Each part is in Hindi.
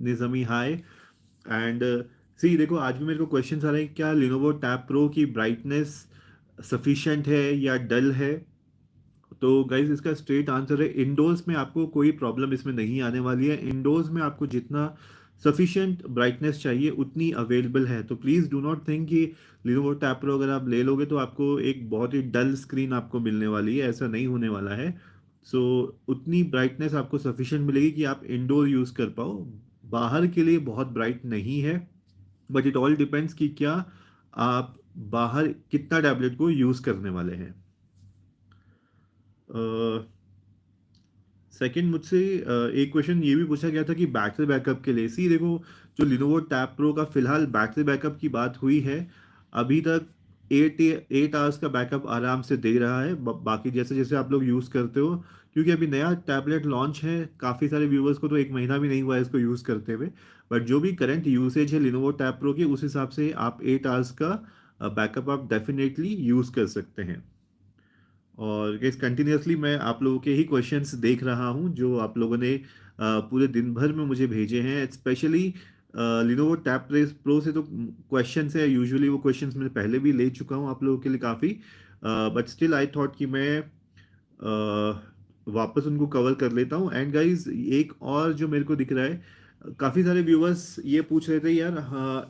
निज़मी हाय। एंड सी देखो, आज भी मेरे को क्वेश्चन आ रहे हैं क्या लिनोवो टैब प्रो की ब्राइटनेस सफिशिएंट है या डल है। तो गाइज इसका स्ट्रेट आंसर है इंडोर्स में आपको कोई प्रॉब्लम इसमें नहीं आने वाली है। इंडोर्स में आपको जितना सफिशिएंट ब्राइटनेस चाहिए उतनी अवेलेबल है। तो प्लीज़ डू नॉट थिंक कि लिनोवो टैब प्रो अगर आप ले लोगे तो आपको एक बहुत ही डल स्क्रीन आपको मिलने वाली है, ऐसा नहीं होने वाला है। सो उतनी ब्राइटनेस आपको सफिशिएंट मिलेगी कि आप इंडोर यूज़ कर पाओ। बाहर के लिए बहुत ब्राइट नहीं है, बट इट ऑल डिपेंड्स कि क्या आप बाहर कितना टैबलेट को यूज़ करने वाले हैं। सेकंड मुझसे एक क्वेश्चन ये भी पूछा गया था कि बैटरी बैकअप के लिए। सी देखो, जो लिनोवो टैब प्रो का फिलहाल बैटरी बैकअप की बात हुई है, अभी तक 8 आवर्स का बैकअप आराम से दे रहा है। बाकी जैसे जैसे आप लोग यूज़ करते हो, क्योंकि अभी नया टैबलेट लॉन्च है, काफ़ी सारे व्यूवर्स को तो एक महीना भी नहीं हुआ है इसको यूज़ करते हुए। बट जो भी करंट यूसेज है लिनोवो टैब प्रो की, उस हिसाब से आप 8 आवर्स का बैकअप आप डेफिनेटली यूज़ कर सकते हैं। और इस कंटिन्यूसली मैं आप लोगों के ही क्वेश्चंस देख रहा हूँ जो आप लोगों ने पूरे दिन भर में मुझे भेजे हैं। स्पेशली लिनोवो टैब प्रो से तो क्वेश्चंस है, यूजुअली वो क्वेश्चंस मैं पहले भी ले चुका हूँ आप लोगों के लिए काफ़ी। बट स्टिल आई थॉट कि मैं वापस उनको कवर कर लेता हूँ। एंड गाइज एक और जो मेरे को दिख रहा है, काफ़ी सारे व्यूवर्स ये पूछ रहे थे यार,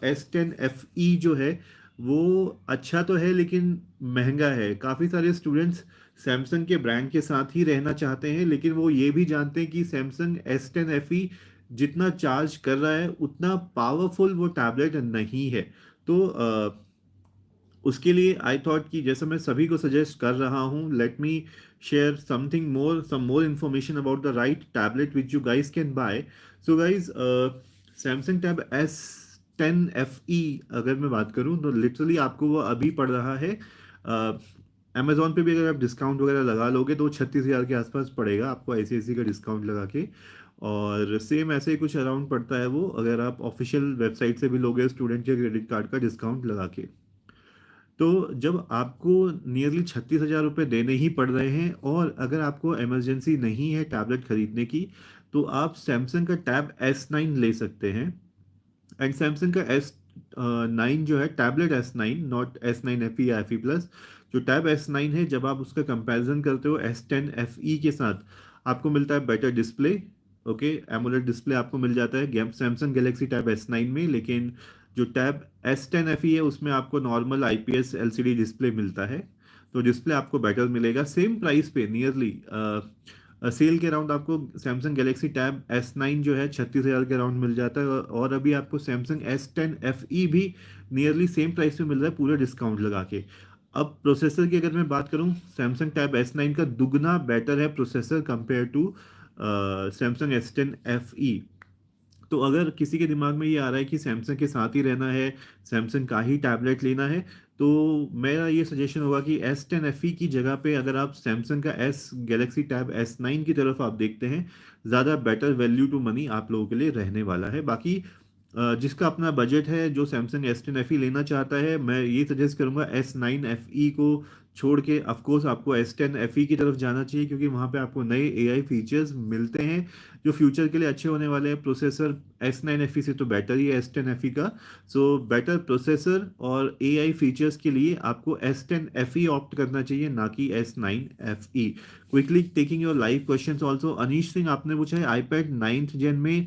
S10 FE जो है वो अच्छा तो है लेकिन महंगा है। काफ़ी सारे स्टूडेंट्स सैमसंग के ब्रांड के साथ ही रहना चाहते हैं, लेकिन वो ये भी जानते हैं कि सैमसंग S10 FE जितना चार्ज कर रहा है उतना पावरफुल वो टैबलेट नहीं है। तो उसके लिए आई थॉट कि जैसे मैं सभी को सजेस्ट कर रहा हूँ, let me share something more, some more information about the right tablet which you guys can buy. So guys, Samsung tab S10 FE अगर मैं बात करूँ तो लिटरली आपको वो अभी पड़ रहा है अमेजोन पे भी। अगर आप डिस्काउंट वगैरह लगा लोगे तो 36,000 के आसपास पड़ेगा आपको, ऐसी ऐसी का डिस्काउंट लगा के। और सेम ऐसे ही कुछ अराउंड पड़ता है वो, अगर आप ऑफिशियल वेबसाइट से भी लोगे स्टूडेंट के क्रेडिट कार्ड का डिस्काउंट लगा के। तो जब आपको नियरली 36,000 रुपये देने ही पड़ रहे हैं, और अगर आपको इमरजेंसी नहीं है टैबलेट खरीदने की, तो आप सैमसंग का टैब S9 ले सकते हैं। एंड सैमसंग का S9 जो है, tablet S9, not S9 FE या FE प्लस, जो टैब S9 है, जब आप उसका कंपैरिजन करते हो S10 FE के साथ, आपको मिलता है better display. Okay, AMOLED display आपको मिल जाता है सैमसंग गैलेक्सी टैब S9 में। लेकिन जो टैब S10 FE है उसमें आपको नॉर्मल IPS LCD डिस्प्ले मिलता है। तो डिस्प्ले आपको बेटर मिलेगा सेम प्राइस पे नियरली। सेल के अराउंड आपको सैमसंग गैलेक्सी टैब S9 जो है 36,000 के अराउंड मिल जाता है, और अभी आपको सैमसंग S10 FE भी नियरली सेम प्राइस पे मिल रहा है पूरा डिस्काउंट लगा के। अब प्रोसेसर की अगर मैं बात करूं, सैमसंग टैब S9 का दुगना बेटर है processor compare to Samsung S10 FE। तो अगर किसी के दिमाग में ये आ रहा है कि सैमसंग के साथ ही रहना है, सैमसंग का ही टैबलेट लेना है, तो मेरा ये सजेशन होगा कि S10 FE की जगह पे अगर आप सैमसंग का एस गैलेक्सी टैब S9 की तरफ आप देखते हैं, ज़्यादा बेटर वैल्यू टू मनी आप लोगों के लिए रहने वाला है। बाकी जिसका अपना बजट है, जो सैमसंग S10 FE लेना चाहता है, मैं ये सजेस्ट करूंगा S9 FE को छोड़ के ऑफकोर्स आपको S10 FE की तरफ जाना चाहिए, क्योंकि वहाँ पे आपको नए AI फीचर्स मिलते हैं जो फ्यूचर के लिए अच्छे होने वाले हैं। प्रोसेसर S9 FE से तो बेटर ही है S10 FE का। सो बेटर प्रोसेसर और AI फीचर्स के लिए आपको S10 FE ऑप्ट करना चाहिए, ना कि S9 FE। Quickly taking your live questions also, Anish Singh आपने पूछा है iPad 9th जेन में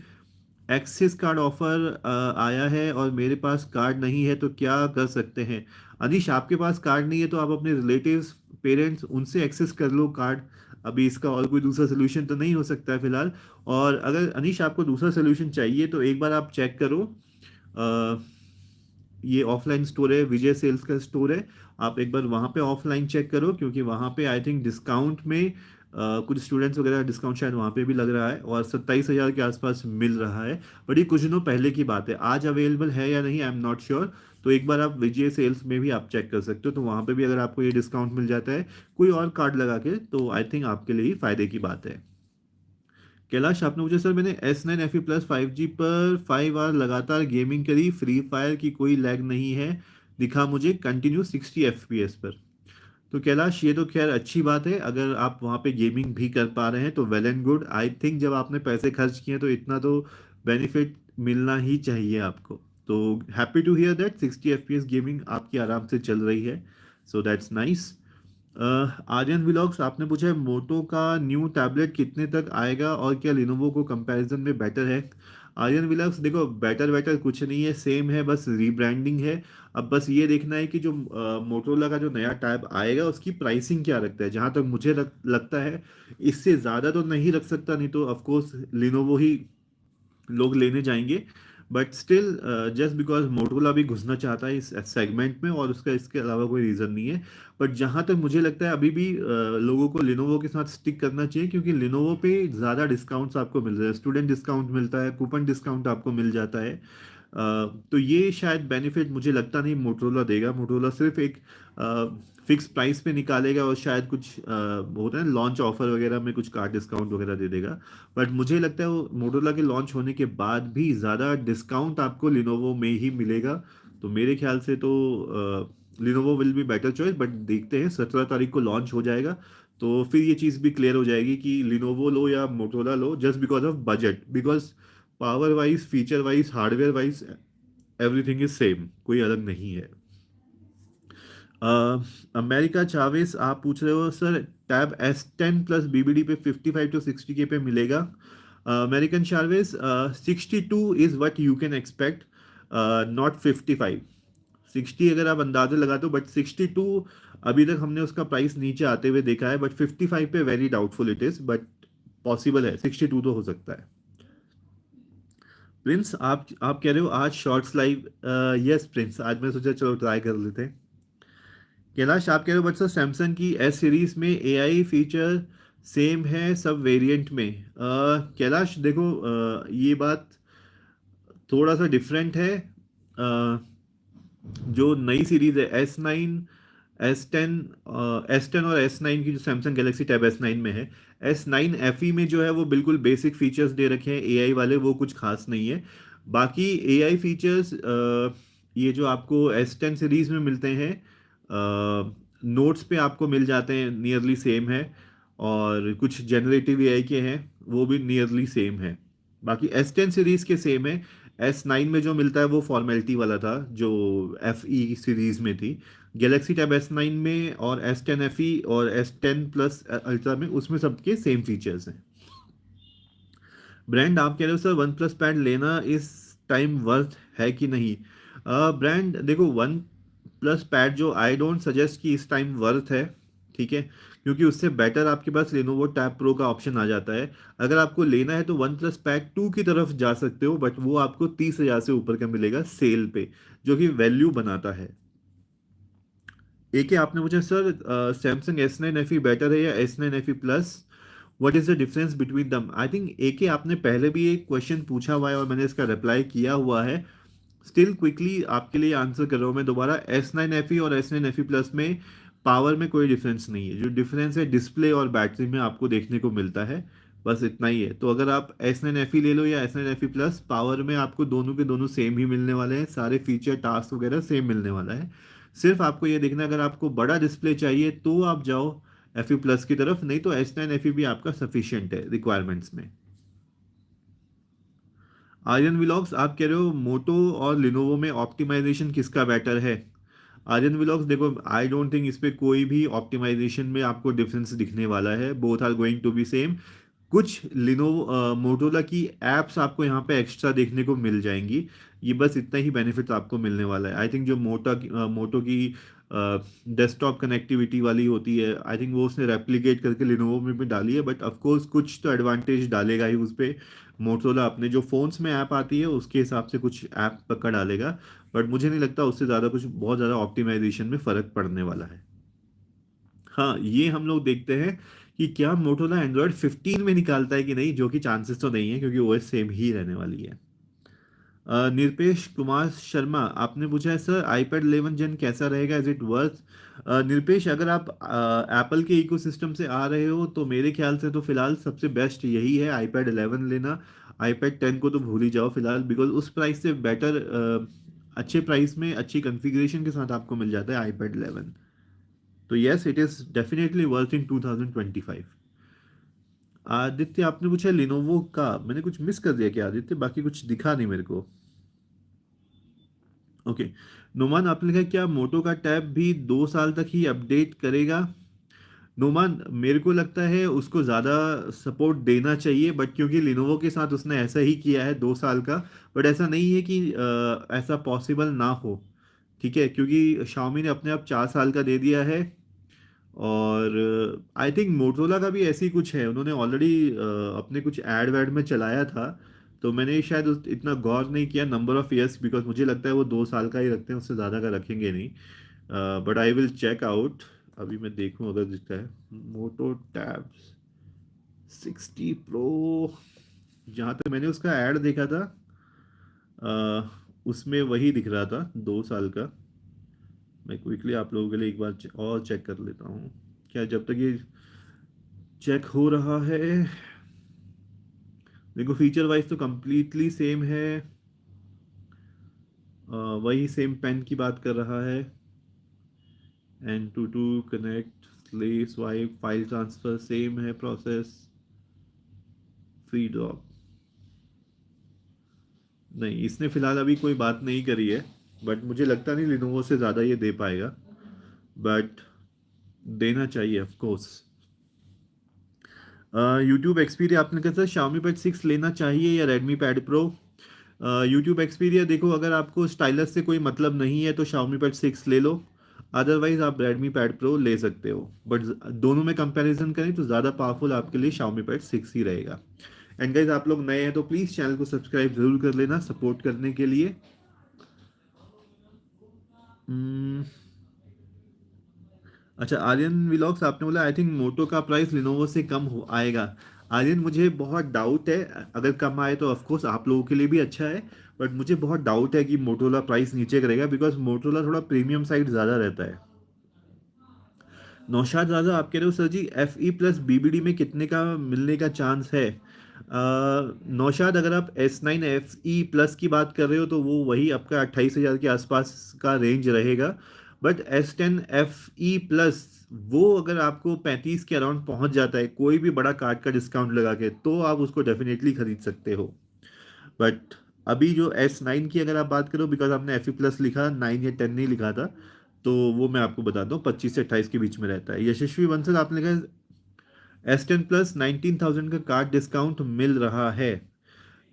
एक्सिस कार्ड ऑफर आया है और मेरे पास कार्ड नहीं है तो क्या कर सकते हैं। अनीश, आपके पास कार्ड नहीं है तो आप अपने रिलेटिव्स, पेरेंट्स, उनसे एक्सेस कर लो कार्ड। अभी इसका और कोई दूसरा सोल्यूशन तो नहीं हो सकता है फिलहाल। और अगर अनीश आपको दूसरा सोल्यूशन चाहिए तो एक बार आप चेक करो, अ, ये ऑफलाइन स्टोर है, विजय सेल्स का स्टोर है। आप एक बार वहाँ पे ऑफलाइन चेक करो, क्योंकि वहाँ पे आई थिंक डिस्काउंट में कुछ स्टूडेंट्स वगैरह डिस्काउंट शायद वहाँ पे भी लग रहा है, और 27,000 के आसपास मिल रहा है। बट ये कुछ दिनों पहले की बात है, आज अवेलेबल है या नहीं आई एम नॉट श्योर। तो एक बार आप विजय सेल्स में भी आप चेक कर सकते हो, तो वहाँ पे भी अगर आपको ये डिस्काउंट मिल जाता है कोई और कार्ड लगा के, तो आई थिंक आपके लिए ही फायदे की बात है। कैलाश आपने पूछा सर, मैंने S9 FE प्लस 5G पर 5 आवर लगातार गेमिंग करी, फ्री फायर की कोई लैग नहीं है, दिखा मुझे कंटिन्यू 60 FPS पर। तो कैलाश, ये तो खैर अच्छी बात है, अगर आप वहाँ पे गेमिंग भी कर पा रहे हैं तो well and good. I think जब आपने पैसे खर्च किए हैं तो इतना तो बेनिफिट मिलना ही चाहिए आपको। तो happy to hear that 60 FPS gaming आपकी आराम से चल रही है। So that's nice. Aryan vlogs आपने पूछा है मोटो का न्यू टैबलेट कितने तक आएगा और क्या लिनोवो को कंपैरिजन में बेटर है। आर्यन व्लॉग्स देखो, बेटर बेटर कुछ नहीं है, सेम है, बस रीब्रांडिंग है। अब बस ये देखना है कि जो मोटोरोला का जो नया टैब आएगा उसकी प्राइसिंग क्या रखता है। जहाँ तक मुझे लगता है इससे ज़्यादा तो नहीं रख सकता, नहीं तो ऑफकोर्स लिनोवो ही लोग लेने जाएंगे। But still just because Motorola भी घुसना चाहता है इस सेगमेंट में, और उसका इसके अलावा कोई रीज़न नहीं है। बट जहाँ तक मुझे लगता है अभी भी लोगों को लिनोवो के साथ स्टिक करना चाहिए, क्योंकि लिनोवो पे ज़्यादा डिस्काउंट्स आपको मिल रहे हैं, स्टूडेंट डिस्काउंट मिलता है, कूपन डिस्काउंट आपको मिल जाता है। तो ये शायद बेनिफिट मुझे लगता नहीं मोटरोला देगा। मोटरोला सिर्फ एक फिक्स प्राइस पे निकालेगा और शायद कुछ होता है लॉन्च ऑफर वगैरह में कुछ कार्ड डिस्काउंट वगैरह दे देगा। बट मुझे लगता है वो मोटरोला के लॉन्च होने के बाद भी ज़्यादा डिस्काउंट आपको लिनोवो में ही मिलेगा। तो मेरे ख्याल से तो Lenovo will be better choice. But देखते हैं, 17 तारीख को लॉन्च हो जाएगा, तो फिर ये चीज़ भी क्लियर हो जाएगी कि लिनोवो लो या Motorola low, just because of budget. Because power wise, feature wise, hardware wise everything is same, कोई अलग नहीं है। अमेरिका चावेस आप पूछ रहे हो sir, tab S10 plus BBD पे 55 to 60 के पे मिलेगा। American चावेस 62 is what you can expect, not 55। 60 अगर आप अंदाजा लगाते हो, बट 62 अभी तक हमने उसका प्राइस नीचे आते हुए देखा है, बट 55 पे very doubtful it is, but possible है 62 तो हो सकता है। प्रिंस आप कह रहे हो आज शॉर्ट्स लाइव। यस प्रिंस, आज मैं सोचा चलो ट्राई कर लेते हैं। कैलाश आप कह रहे हो बट सर सैमसंग की एस सीरीज में AI फीचर सेम है सब वेरिएंट में। कैलाश देखो, ये बात थोड़ा सा डिफरेंट है। अ, जो नई सीरीज है S10 और S9 की, जो सैमसंग गैलेक्सी टैब S9 में है, S9 FE में जो है वो बिल्कुल बेसिक फीचर्स दे रखे हैं AI वाले, वो कुछ खास नहीं है। बाकी AI फीचर्स ये जो आपको S10 सीरीज में मिलते हैं, नोट्स पे आपको मिल जाते हैं, नियरली सेम है। और कुछ जनरेटिव AI के हैं, वो भी नियरली सेम है। बाकी S10 सीरीज के सेम है। S9 में जो मिलता है वो फॉर्मेलिटी वाला था जो FE सीरीज में थी। गैलेक्सी टैब S9 में और S10 FE और S10 प्लस अल्ट्रा में, उसमें सबके सेम फीचर्स हैं। ब्रांड आप कह रहे हो सर वन प्लस पैड लेना इस टाइम वर्थ है कि नहीं। ब्रांड देखो, वन प्लस पैड जो आई डोंट सजेस्ट कि इस टाइम वर्थ है, ठीक है, क्योंकि उससे बेटर आपके पास लेनोवो टैब प्रो का ऑप्शन आ जाता है। अगर आपको लेना है तो वन प्लस पैड 2 की तरफ जा सकते हो, बट वो आपको 30,000 से ऊपर का मिलेगा सेल पे, जो कि वैल्यू बनाता है। एक आपने मुझे sir Samsung S9 FE better है या S9 FE plus, what is the difference between them. I think आपने पहले भी एक क्वेश्चन पूछा हुआ है और मैंने इसका रिप्लाई किया हुआ है। स्टिल क्विकली आपके लिए आंसर कर रहा हूँ मैं दोबारा। S9 FE और S9 FE प्लस में पावर में कोई डिफरेंस नहीं है। जो डिफरेंस है डिस्प्ले और बैटरी में आपको देखने को मिलता है, बस इतना ही है। तो अगर आप S9 FE ले लो या S9 FE प्लस, पावर में आपको दोनों के दोनों सेम ही मिलने वाले हैं, सारे फीचर टास्क वगैरह सेम मिलने वाला है। सिर्फ आपको ये देखना है, अगर आपको बड़ा डिस्प्ले चाहिए तो आप जाओ FE प्लस की तरफ, नहीं तो S9 FE भी आपका सफिशियंट है रिक्वायरमेंट्स में। आर्यन व्लॉग्स आप कह रहे हो मोटो और लिनोवो में ऑप्टिमाइजेशन किसका बेटर है। आर्यन व्लॉग्स देखो, आई डोंट थिंक इस पे कोई भी ऑप्टिमाइजेशन में आपको डिफरेंस दिखने वाला है, both are going to be same. कुछ लिनोवो मोटोला की एप्स आपको यहाँ पे एक्स्ट्रा देखने को मिल जाएंगी, ये बस इतना ही बेनिफिट आपको मिलने वाला है। आई थिंक जो मोटो की डेस्कटॉप कनेक्टिविटी वाली होती है, आई थिंक वो उसने रेप्लिकेट करके लिनोवो में भी डाली है, बट ऑफ कोर्स कुछ तो एडवांटेज डालेगा ही उस पर। मोटोला अपने जो फोन्स में ऐप आती है उसके हिसाब से कुछ ऐप पक्का डालेगा, बट मुझे नहीं लगता उससे ज़्यादा कुछ बहुत ज़्यादा ऑप्टिमाइजेशन में फ़र्क पड़ने वाला है। हाँ, ये हम लोग देखते हैं कि क्या मोटोला एंड्रॉयड 15 में निकालता है कि नहीं, जो कि चांसेस तो नहीं है क्योंकि ओएस सेम ही रहने वाली है। निरपेश कुमार शर्मा आपने पूछा है सर iPad 11 जेन कैसा रहेगा, इज इट वर्थ। निरपेश, अगर आप एप्पल के इकोसिस्टम से आ रहे हो तो मेरे ख्याल से तो फिलहाल सबसे बेस्ट यही है iPad 11 लेना। iPad 10 को तो भूल ही जाओ फिलहाल, बिकॉज उस प्राइस से बेटर, अच्छे प्राइस में अच्छी कॉन्फ़िगरेशन के साथ आपको मिल जाता है iPad 11। तो yes, it is definitely worth in 2025। Aditya आपने पूछा लिनोवो का, मैंने कुछ मिस कर दिया क्या आदित्य? बाकी कुछ दिखा नहीं मेरे को। ओके। नुमान आपने लिखा क्या मोटो का टैब भी 2 साल तक ही अपडेट करेगा? नुमान मेरे को लगता है उसको ज़्यादा सपोर्ट देना चाहिए, बट क्योंकि लिनोवो के साथ उसने ऐसा ही किया है 2 साल का। बट ऐसा नहीं है कि ऐसा पॉसिबल ना हो। ठीक है, क्योंकि शाओमी ने अपने आप 4 साल का दे दिया है। और आई थिंक मोटरोला का भी ऐसी ही कुछ है, उन्होंने ऑलरेडी अपने कुछ एड वैड में चलाया था। तो मैंने शायद इतना गौर नहीं किया नंबर ऑफ ईयर्स, बिकॉज मुझे लगता है वो 2 साल का ही रखते हैं, उससे ज़्यादा का रखेंगे नहीं। But I will check out. अभी मैं देखूं अगर दिखता है। मोटो टैब 60 प्रो, जहाँ तक मैंने उसका ऐड देखा था उसमें वही दिख रहा था 2 साल का। मैं क्विकली आप लोगों के लिए एक बार और चेक कर लेता हूँ, क्या जब तक ये चेक हो रहा है। देखो फीचर वाइज तो कंप्लीटली सेम है। वही सेम पेन की बात कर रहा है। एन टू टू कनेक्ट स्लेस वाइप फाइल ट्रांसफर सेम है प्रोसेस। फ्री ड्रॉप नहीं, इसने फिलहाल अभी कोई बात नहीं करी है। बट मुझे लगता नहीं लिनोवो से ज़्यादा ये दे पाएगा। बट देना चाहिए ऑफ कोर्स। यूट्यूब एक्सपीरिया आपने कहा था Xiaomi पैड 6 लेना चाहिए या Redmi pad pro? YouTube Xperia देखो, अगर आपको स्टाइलस से कोई मतलब नहीं है तो Xiaomi पैड 6 ले लो। अदरवाइज आप Redmi पैड प्रो ले सकते हो, बट दोनों में कंपैरिजन करें तो ज़्यादा पावरफुल आपके लिए Xiaomi पैड 6 ही रहेगा। एंड गाइज आप लोग नए हैं तो प्लीज़ चैनल को सब्सक्राइब जरूर कर लेना सपोर्ट करने के लिए। Hmm, अच्छा आर्यन व्लॉग्स आपने बोला आई थिंक मोटो का प्राइस लिनोवो से कम हो आएगा। आर्यन मुझे बहुत डाउट है, अगर कम आए तो ऑफ कोर्स आप लोगों के लिए भी अच्छा है। बट मुझे बहुत डाउट है कि मोटोला प्राइस नीचे करेगा, बिकॉज मोटोला थोड़ा प्रीमियम साइड ज़्यादा रहता है। नौशाद राजा आप कह रहे हो सर जी FE+ BBD में कितने का मिलने का चांस है? नौशाद अगर आप S9 FE+ की बात कर रहे हो तो वो वही आपका 28,000 के आसपास का रेंज रहेगा। बट S10 FE+ वो अगर आपको 35 के अराउंड पहुंच जाता है कोई भी बड़ा कार्ड का डिस्काउंट लगा के, तो आप उसको डेफिनेटली खरीद सकते हो। बट अभी जो S9 की अगर आप बात करो, बिकॉज आपने FE+ लिखा 9 या 10 नहीं लिखा था, तो वो मैं आपको बताता हूँ 25 से 28 के बीच में रहता है। यशस्वी बंसल आपने कहा S10 Plus 19,000 का कार्ड डिस्काउंट मिल रहा है।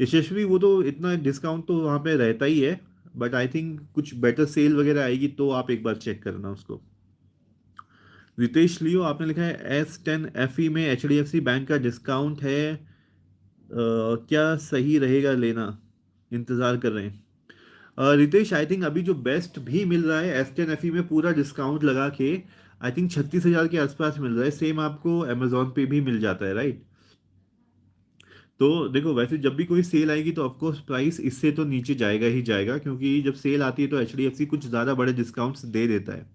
यशस्वी वो तो इतना डिस्काउंट तो वहाँ पे रहता ही है। बट आई थिंक कुछ बेटर सेल वगैरह आएगी तो आप एक बार चेक करना उसको। रितेश लियो आपने लिखा है S10 FE में HDFC बैंक का डिस्काउंट है, क्या सही रहेगा लेना? इंतज़ार कर रहे हैं। रितेश आई थिंक अभी जो बेस्ट भी मिल रहा है S10 FE में पूरा डिस्काउंट लगा के, आई थिंक 36,000 के आसपास मिल रहा है। सेम आपको अमेजोन पे भी मिल जाता है, राइट? तो देखो वैसे जब भी कोई सेल आएगी तो ऑफकोर्स प्राइस इससे तो नीचे जाएगा ही जाएगा, क्योंकि जब सेल आती है तो HDFC कुछ ज़्यादा बड़े डिस्काउंट्स दे देता है।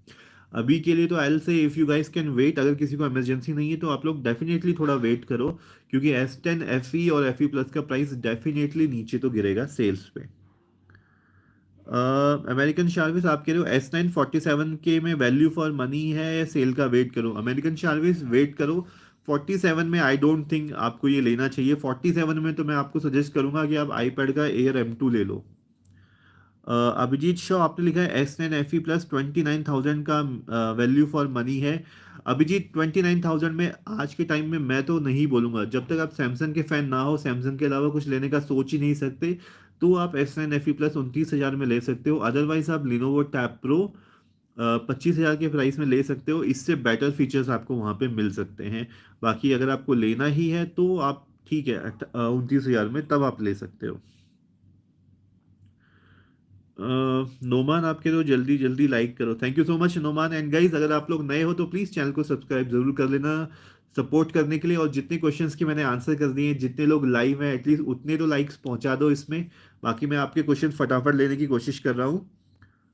अभी के लिए तो I will say if you guys can wait, अगर किसी को इमरजेंसी नहीं है तो आप लोग डेफिनेटली थोड़ा वेट करो, क्योंकि S10 FE और FE+ का प्राइस डेफिनेटली नीचे तो गिरेगा सेल्स पे। अमेरिकन शार्विस आप कह रहे हो S9 47 के में वैल्यू फॉर मनी है या सेल का वेट करो? अमेरिकन शार्विस वेट करो। 47 में आई डोंट थिंक आपको ये लेना चाहिए। 47 में तो मैं आपको सजेस्ट करूंगा कि आप iPad का Air M2 ले लो। अभिजीत शॉ आपने लिखा है S9 FE+ 29,000 का वैल्यू फॉर मनी है। अभिजीत 29,000 में आज के टाइम में मैं तो नहीं बोलूंगा, जब तक आप सैमसंग के फैन ना हो, सैमसंग के अलावा कुछ लेने का सोच ही नहीं सकते, तो आप S9 FE+ 29,000 में ले सकते हो। अदरवाइज आप लिनोवो टैब प्रो 25,000 के प्राइस में ले सकते हो, इससे बेटर फीचर्स आपको वहाँ पे मिल सकते हैं। बाकी अगर आपको लेना ही है तो आप ठीक है 29,000 में तब आप ले सकते हो। नोमान आपके तो जल्दी जल्दी लाइक करो, thank you so much Noman. And guys अगर आप लोग नए हो तो प्लीज़ चैनल को सब्सक्राइब जरूर कर लेना सपोर्ट करने के लिए। और जितने क्वेश्चंस की मैंने आंसर कर दिए, जितने लोग लाइव हैं एटलीस्ट उतने तो लाइक्स पहुंचा दो इसमें। बाकी मैं आपके क्वेश्चन फटाफट लेने की कोशिश कर रहा हूँ।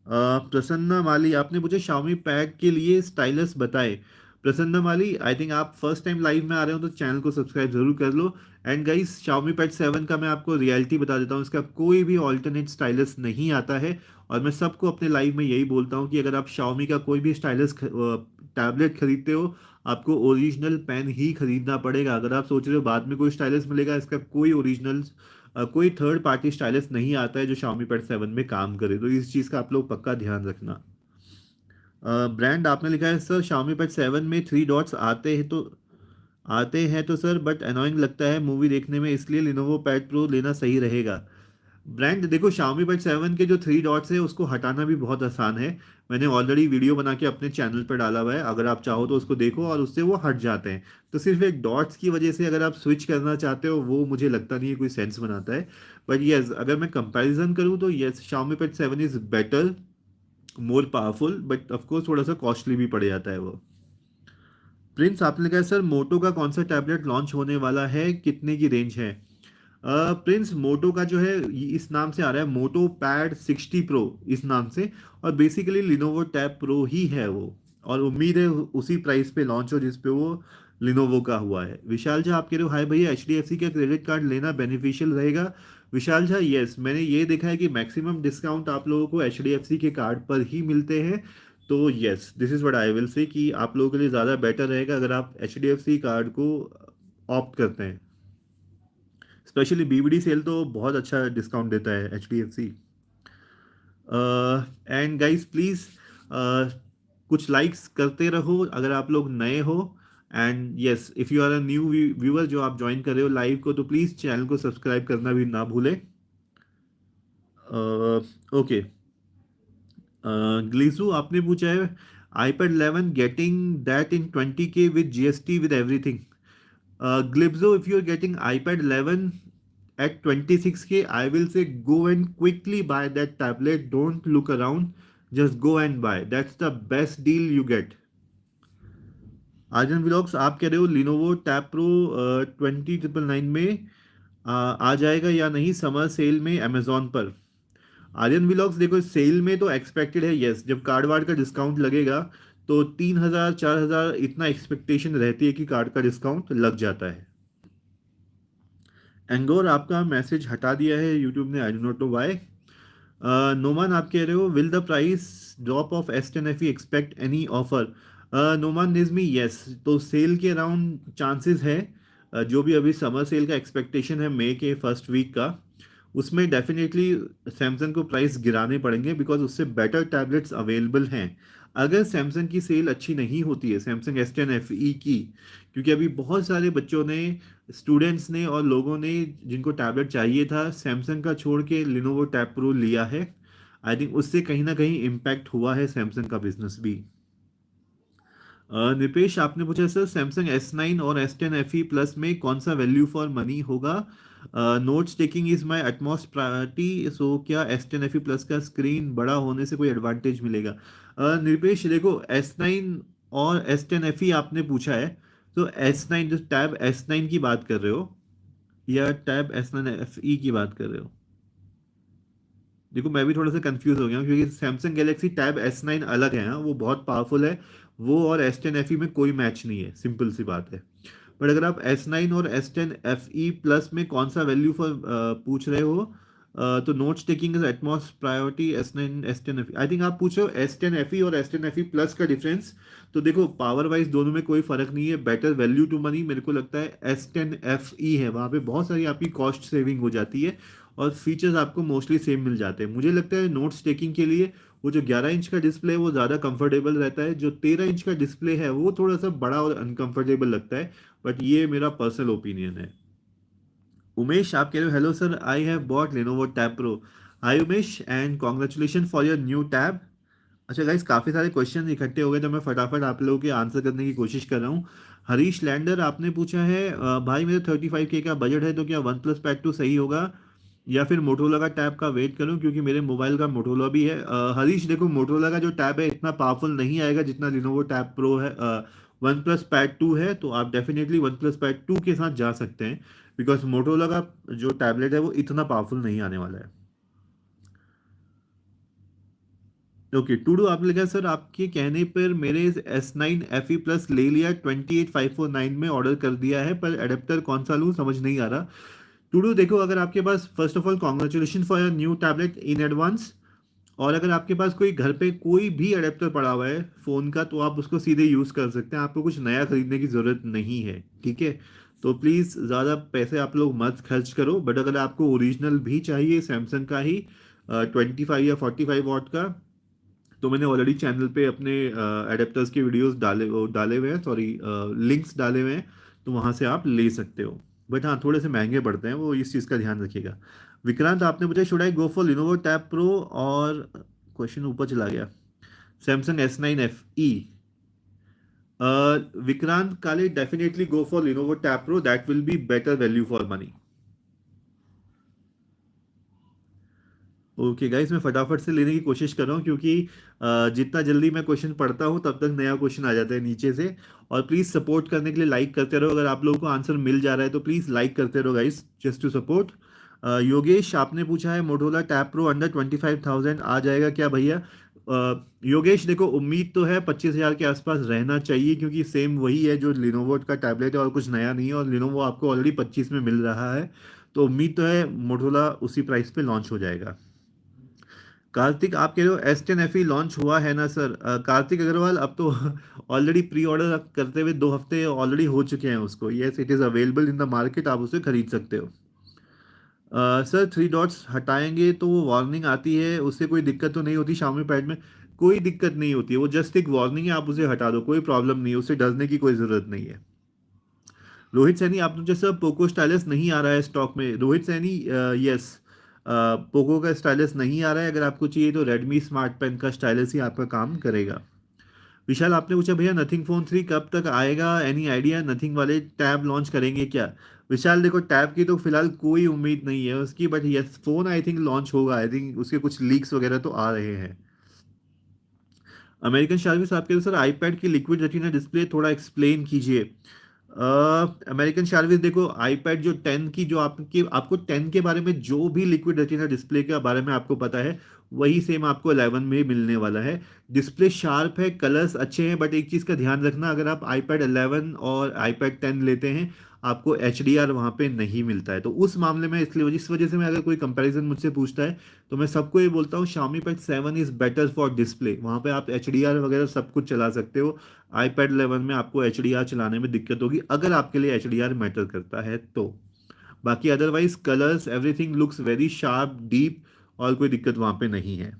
प्रसन्ना माली आपने मुझे Xiaomi पैड के लिए स्टाइलस बताए। प्रसन्ना माली आई थिंक आप फर्स्ट टाइम लाइव में आ रहे हो तो चैनल को सब्सक्राइब जरूर कर लो। एंड गाइस Xiaomi पैड 7 का मैं आपको रियलिटी बता देता हूँ, इसका कोई भी ऑल्टरनेट स्टाइलस नहीं आता है। और मैं सबको अपने लाइव में यही बोलता हूँ कि अगर आप Xiaomi का कोई भी स्टाइलस टैबलेट खरीदते हो आपको ओरिजिनल पेन ही खरीदना पड़ेगा। अगर आप सोच रहे हो बाद में कोई स्टाइलस मिलेगा, इसका कोई ओरिजिनल कोई थर्ड पार्टी स्टाइलस नहीं आता है जो Xiaomi Pad 7 में काम करे, तो इस चीज़ का आप लोग पक्का ध्यान रखना। ब्रांड आपने लिखा है सर Xiaomi Pad 7 में 3 डॉट्स आते हैं तो सर बट अनोइंग लगता है मूवी देखने में, इसलिए Lenovo Pad Pro लेना सही रहेगा। ब्रांड देखो Xiaomi Pad 7 के जो 3 डॉट्स है उसको हटाना भी बहुत आसान है। मैंने ऑलरेडी वीडियो बना के अपने चैनल पर डाला हुआ है, अगर आप चाहो तो उसको देखो, और उससे वो हट जाते हैं। तो सिर्फ एक डॉट्स की वजह से अगर आप स्विच करना चाहते हो, वो मुझे लगता नहीं है कोई सेंस बनाता है। बट यस, अगर मैं कंपैरिजन करूँ तो yes Xiaomi Pad 7 is better, more powerful, but of course थोड़ा सा कॉस्टली भी पड़ जाता है वो। प्रिंस आपने कहा सर मोटो का कौन सा टैबलेट लॉन्च होने वाला है, कितने की रेंज है? प्रिंस मोटो का जो है इस नाम से आ रहा है, मोटो पैड 60 प्रो इस नाम से, और बेसिकली लिनोवो टैब प्रो ही है वो। और उम्मीद है उसी प्राइस पे लॉन्च हो जिस पे वो लिनोवो का हुआ है। विशाल झा आप कह रहे हो हाय भैया HDFC का क्रेडिट कार्ड लेना बेनिफिशियल रहेगा? विशाल झा यस, मैंने ये देखा है कि मैक्सिमम डिस्काउंट आप लोगों को HDFC के कार्ड पर ही मिलते हैं। तो yes, this is what I will से कि आप लोगों के लिए ज़्यादा बेटर रहेगा अगर आप HDFC कार्ड को ऑप्ट करते हैं। स्पेशली BBD सेल तो बहुत अच्छा डिस्काउंट देता है HDFC। एंड गाइस प्लीज़ कुछ लाइक्स करते रहो अगर आप लोग नए हो। And yes, if you are a new viewer जो आप ज्वाइन कर रहे हो लाइव को, तो प्लीज़ चैनल को सब्सक्राइब करना भी ना भूलें। ओके, ग्लीजू आपने पूछा है iPad 11 getting that in 20K with GST with everything. Glibzo, if you're getting iPad 11 at 26K, I will say go and quickly buy that tablet. Don't look around. Just go and buy. That's the best deal you get. Aryan vlogs आप कह रहे हो लिनोवो टैब प्रो 20,999 में आ जाएगा या नहीं समर सेल में अमेजोन पर? आर्यन व्लॉग्स देखो सेल में तो एक्सपेक्टेड है यस, जब कार्ड वार्ड का डिस्काउंट लगेगा तो 3,000 4,000 इतना एक्सपेक्टेशन रहती है कि कार्ड का डिस्काउंट लग जाता है। एंगोर आपका मैसेज हटा दिया है यूट्यूब ने, I do not know why. Noman आप कह रहे हो will the price drop of S10 FE expect any offer? Noman Nizami yes, तो सेल के अराउंड चांसेस है। जो भी अभी समर सेल का एक्सपेक्टेशन है मई के फर्स्ट वीक का, उसमें डेफिनेटली सैमसंग को प्राइस गिराने पड़ेंगे बिकॉज उससे बेटर टैबलेट्स अवेलेबल हैं। अगर सैमसंग की सेल अच्छी नहीं होती है सैमसंग S10 FE की, क्योंकि अभी बहुत सारे बच्चों ने, स्टूडेंट्स ने और लोगों ने जिनको टैबलेट चाहिए था सैमसंग का छोड़ के लिनोवो टैब प्रो लिया है, आई थिंक उससे कहीं ना कहीं इम्पैक्ट हुआ है सैमसंग का बिजनेस भी। निपेश आपने पूछा सर सैमसंग S9 और S10 FE प्लस में कौन सा वैल्यू फॉर मनी होगा? Notes taking is my utmost priority, so क्या S10 FE प्लस का स्क्रीन बड़ा होने से कोई एडवांटेज मिलेगा? निपेश देखो S9 और S10 FE आपने पूछा है, तो S9 जो टैब S9 की बात कर रहे हो या टैब S9 FE की बात कर रहे हो? देखो मैं भी थोड़ा सा कंफ्यूज हो गया हूँ क्योंकि सैमसंग गैलेक्सी टैब S9 अलग है, हाँ वो बहुत पावरफुल है, वो और S10 FE में कोई मैच नहीं है, सिंपल सी बात है। बट अगर आप S9 और S10 FE प्लस में कौन सा वैल्यू फॉर पूछ रहे हो, तो notes taking is utmost priority S9 S10 FE, I think आप पूछ रहे हो S10 FE और S10 FE प्लस का डिफरेंस। तो देखो पावर वाइज दोनों में कोई फर्क नहीं है, बेटर वैल्यू टू मनी मेरे को लगता है S10 FE है, वहाँ पे बहुत सारी आपकी कॉस्ट सेविंग हो जाती है और फीचर्स आपको मोस्टली सेम मिल जाते हैं। मुझे लगता है नोट्स टेकिंग के लिए वो जो 11 इंच का डिस्प्ले है वो ज़्यादा कंफर्टेबल रहता है, जो 13 इंच का डिस्प्ले है वो थोड़ा सा बड़ा और अनकंफर्टेबल लगता है, बट ये मेरा पर्सनल ओपिनियन है। उमेश आप कह रहे हो hello sir I have bought Lenovo tab pro. Hi Umesh and congratulation for your new tab. अच्छा गाइस काफ़ी सारे क्वेश्चन इकट्ठे हो गए तो मैं फटाफट आप लोगों के आंसर करने की कोशिश कर रहा हूँ। हरीश लैंडर आपने पूछा है भाई मेरा 35K का बजट है तो क्या वन प्लस पैड 2 सही होगा या फिर मोटोरोला का टैब का वेट करूं क्योंकि मेरे मोबाइल का मोटोरोला भी है? हरीश देखो मोटोरोला का जो टैब है इतना पावरफुल नहीं आएगा जितना लिनोवो टैब प्रो है। वन प्लस पैड 2 है तो आप डेफिनेटली वन प्लस पैड 2 के साथ जा सकते हैं बिकॉज मोटोरोला का जो टैबलेट है वो इतना पावरफुल नहीं आने वाला है। ओके टूडू आपने लिखा सर आपके कहने पर मेरे S9 FE प्लस ले लिया 28,549 में ऑर्डर कर दिया है पर एडेप्टर कौन सा लूँ समझ नहीं आ रहा। टूडू देखो अगर आपके पास first of all congratulation for your new tablet in advance, और अगर आपके पास कोई घर पे कोई भी अडेप्टर पड़ा हुआ है फ़ोन का, तो आप उसको सीधे यूज़ कर सकते हैं, आपको कुछ नया खरीदने की ज़रूरत नहीं है, ठीक है। तो प्लीज़ ज़्यादा पैसे आप लोग मत खर्च करो, बट अगर आपको ओरिजिनल भी चाहिए सैमसंग का ही 25 या 45 वॉट का, तो मैंने ऑलरेडी चैनल पे अपने एडेप्टर्स के वीडियोस डाले हुए हैं, सॉरी, लिंक्स डाले हुए हैं, तो वहाँ से आप ले सकते हो। बट हाँ, थोड़े से महंगे पड़ते हैं वो, इस चीज़ का ध्यान रखिएगा। विक्रांत आपने पूछा should I go for Lenovo tab pro, और क्वेश्चन ऊपर चला गया, सैमसंग S9 FE। विक्रांत काले, definitely go for Lenovo tab pro, that will be better value for money. Okay guys, मैं फटाफट से लेने की कोशिश कर रहा हूँ, क्योंकि जितना जल्दी मैं क्वेश्चन पढ़ता हूँ तब तक नया क्वेश्चन आ जाता है नीचे से। और प्लीज़ सपोर्ट करने के लिए लाइक करते रहो, अगर आप लोगों को आंसर मिल जा रहा है तो प्लीज़ लाइक करते रहो guys, just to support. Yogesh आपने पूछा है मोटोरोला टैब प्रो अंडर 25,000 आ जाएगा क्या भैया? योगेश देखो, उम्मीद तो है 25,000 के आसपास रहना चाहिए, क्योंकि सेम वही है जो लिनोवो का टैबलेट है और कुछ नया नहीं है, और लिनोवो आपको ऑलरेडी 25 में मिल रहा है। तो उम्मीद तो है मोटोरोला उसी प्राइस पे लॉन्च हो जाएगा। कार्तिक आप कह रहे हो S10 FE लॉन्च हुआ है ना सर? कार्तिक अग्रवाल, अब तो ऑलरेडी प्री ऑर्डर करते हुए 2 हफ्ते ऑलरेडी हो चुके हैं उसको। Yes, it is available in the market, आप उसे खरीद सकते हो। सर 3 डॉट्स हटाएंगे तो वो वार्निंग आती है, उससे कोई दिक्कत तो नहीं होती Xiaomi पैड में? कोई दिक्कत नहीं होती है, वो जस्ट एक वार्निंग है, आप उसे हटा दो, कोई प्रॉब्लम नहीं है, उससे डरने की कोई ज़रूरत नहीं है। रोहित सैनी आपने जैसे पोको स्टाइलस नहीं आ रहा है स्टॉक में, रोहित सैनी, यस, पोको का स्टाइलस नहीं आ रहा है, अगर आपको चाहिए तो रेडमी स्मार्ट पेन का स्टाइलस ही आपका काम करेगा। विशाल आपने पूछा भैया नथिंग फोन 3 कब तक आएगा, एनी आइडिया, नथिंग वाले टैब लॉन्च करेंगे क्या? विशाल देखो, टैब की तो फिलहाल कोई उम्मीद नहीं है उसकी, but yes, phone I think launch होगा, आई थिंक उसके कुछ लीक्स वगैरह तो आ रहे हैं। अमेरिकन शार्विस आपके सर आईपैड की लिक्विड रेटिना डिस्प्ले थोड़ा एक्सप्लेन कीजिए। अमेरिकन शार्विस देखो, आईपैड जो 10 की, जो आपको 10 के बारे में जो भी लिक्विड रेटिना डिस्प्ले के बारे में आपको पता है, वही सेम आपको 11 में मिलने वाला है। डिस्प्ले शार्प है, कलर्स अच्छे हैं, बट एक चीज़ का ध्यान रखना, अगर आप आईपैड 11 और आईपैड 10 लेते हैं, आपको HDR वहाँ पे नहीं मिलता है, तो उस मामले में, इसलिए इस वजह से मैं, अगर कोई कंपैरिजन मुझसे पूछता है तो मैं सबको ये बोलता हूँ Xiaomi Pad 7 is better for display, वहाँ पे आप HDR वगैरह सब कुछ चला सकते हो। आईपैड 11 में आपको HDR चलाने में दिक्कत होगी, अगर आपके लिए HDR मैटर करता है तो। बाकी otherwise colours everything looks very sharp deep, और कोई दिक्कत वहाँ पे नहीं है।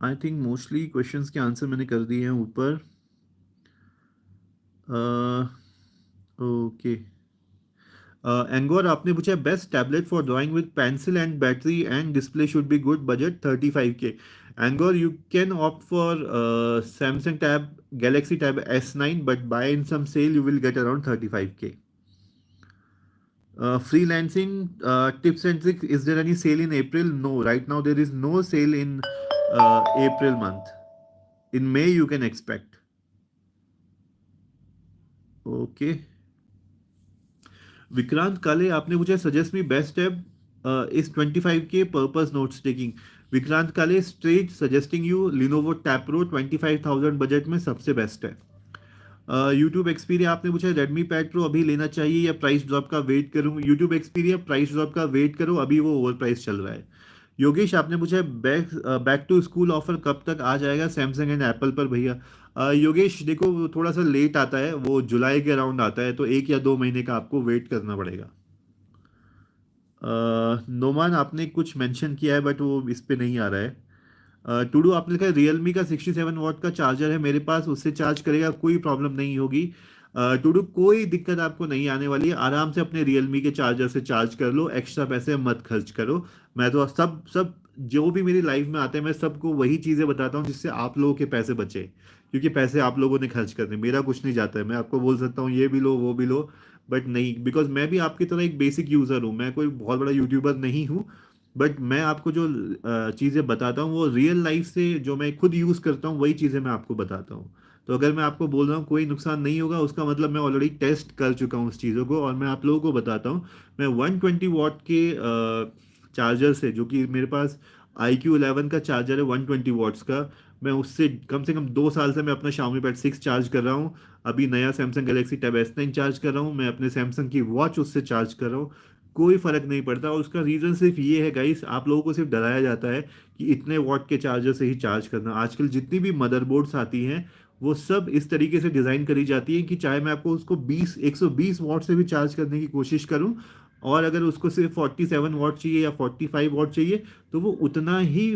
आई थिंक मोस्टली क्वेश्चंस के आंसर मैंने कर दिए हैं ऊपर। ओके, एंगोर आपने पूछा best tablet for drawing with pencil and battery and display should be good, budget 35K। एंगोर you can opt for Samsung tab, Galaxy tab S9, but buy in some sale you will get around 35K। Freelancing tips and tricks, is there any sale in April? No, right now there is no sale in April month. In May you can expect. Okay. Vikrant काले आपने पूछा सजेस्ट मी बेस्ट ऐप इस 25K purpose notes taking. Vikrant Kale straight suggesting you Lenovo tab pro, 25,000 budget में सबसे बेस्ट है। यूट्यूब एक्सपीरिया आपने पूछा रेडमी पैड प्रो अभी लेना चाहिए या प्राइस ड्रॉप का वेट करूं? यूट्यूब एक्सपीरिया प्राइस ड्रॉप का वेट करो, अभी वो ओवर प्राइस चल रहा है। योगेश आपने पूछा बैक टू स्कूल ऑफर कब तक आ जाएगा सैमसंग एंड एप्पल पर भैया? योगेश देखो, वो थोड़ा सा लेट आता है, वो जुलाई के अराउंड आता है, तो 1 या 2 महीने का आपको वेट करना पड़ेगा। नोमान आपने कुछ मेंशन किया है, बट वो इस पे नहीं आ रहा है। टूडू आपने लिखा है रियलमी का 67 वॉट का चार्जर है मेरे पास, उससे चार्ज करेगा, कोई प्रॉब्लम नहीं होगी। टूडू कोई दिक्कत आपको नहीं आने वाली है, आराम से अपने रियलमी के चार्जर से चार्ज कर लो, एक्स्ट्रा पैसे मत खर्च करो। मैं तो सब सब जो भी मेरी लाइफ में आते हैं, मैं सबको वही चीज़ें बताता हूँ जिससे आप लोगों के पैसे बचे, क्योंकि पैसे आप लोगों ने खर्च करने, मेरा कुछ नहीं जाता है। मैं आपको बोल सकता हूँ ये भी लो वो भी लो, बट नहीं, बिकॉज मैं भी आपकी तरह एक बेसिक यूज़र हूँ, मैं कोई बहुत बड़ा यूट्यूबर नहीं हूँ। बट मैं आपको जो चीज़ें बताता हूँ वो रियल लाइफ से, जो मैं खुद यूज़ करता हूँ वही चीज़ें मैं आपको बताता हूँ। तो अगर मैं आपको बोल रहा हूँ कोई नुकसान नहीं होगा, उसका मतलब मैं ऑलरेडी टेस्ट कर चुका हूँ उस चीज़ों को, और मैं आप लोगों को बताता हूँ। मैं 120 वॉट के चार्जर से, जो कि मेरे पास iQ11 का चार्जर है 120 वॉट्स का, मैं उससे कम से कम 2 साल से मैं अपना Xiaomi Pad 6 चार्ज कर रहा हूँ। अभी नया Samsung Galaxy tab S9 charge कर रहा हूँ, मैं अपने सैमसंग की वॉच उससे चार्ज कर रहा हूँ। कोई फर्क नहीं पड़ता। और उसका रीज़न सिर्फ ये है गाइस, आप लोगों को सिर्फ डराया जाता है कि इतने वॉट के चार्जर से ही चार्ज करना। आजकल जितनी भी मदरबोर्ड्स आती हैं वो सब इस तरीके से डिज़ाइन करी जाती है कि चाहे मैं आपको उसको 120 वॉट से भी चार्ज करने की कोशिश करूं, और अगर उसको सिर्फ 47 वॉट चाहिए या 45 वॉट चाहिए, तो वो उतना ही